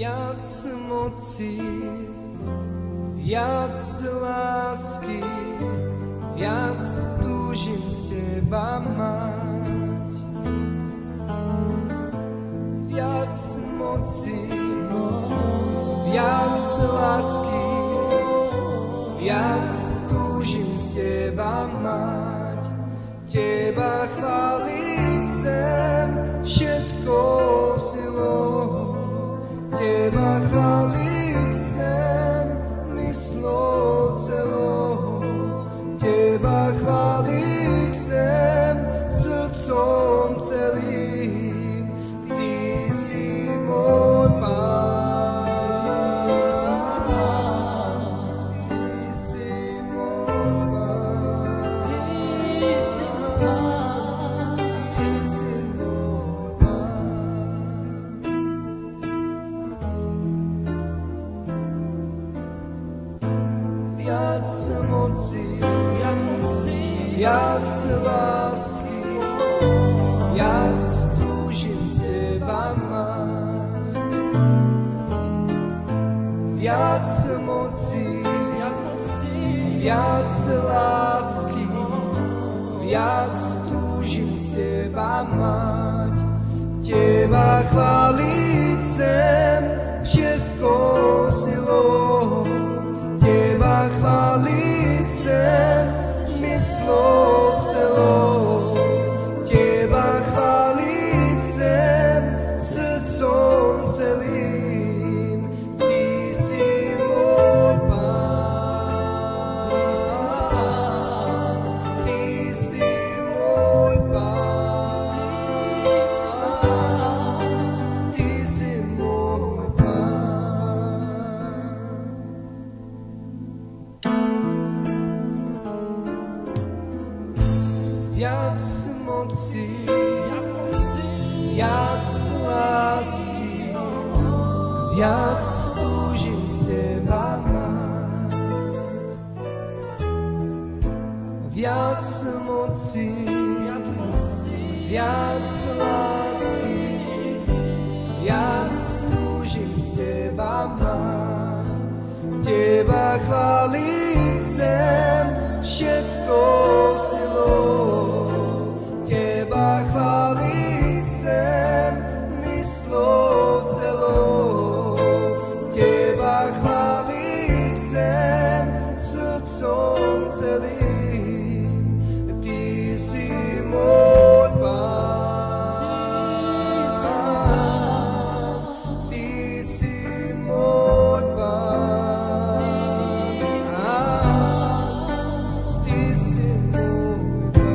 viac moci, viac lásky, viac túžim z teba mať. Viac moci, viac lásky, viac túžim z teba mať. Teba chváliť chcem všetkou silou, teba chváliť chcem myslou celou, teba chváliť chcem srdcom celým. Ty si môj Pán, ty si môj Pán, ty si môj Pán. Viac moci, viac lásky, viac túžim z teba mať. Viac moci, viac lásky, viac túžim z teba mať. Teba chváliť chcem všetkou silou, teba chváliť chcem myslou celou, teba chváliť chcem srdcom celým. Ty si môj Pán, ty si môj Pán, ty si môj Pán. Viac moci, viac lásky, viac túžim z teba mať. Viac moci, viac lásky, viac túžim z teba mať. Teba chváliť chcem všetkou silou, teba chváliť chcem myslou celou, teba chváliť chcem srdcom celým. Ty si môj Pán, ty si môj Pán, ty si môj Pán.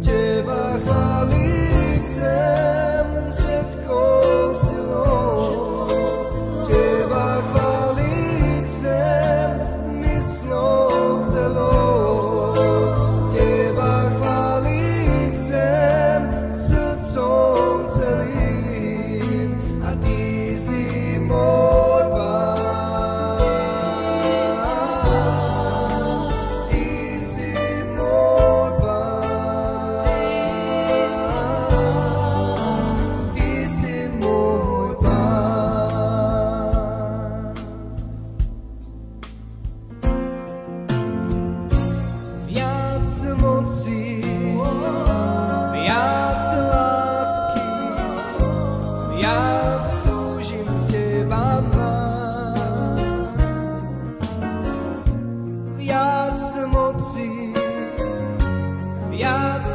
Teba chváliť chcem všetkou silou, teba chváliť chcem myslou celou, teba chváliť chcem srdcom celým. A ty si môj Pán, ty si môj Pán, ty si môj Pán. Viac moci, viac lásky, viac túžim z teba mať. Viac moci, viac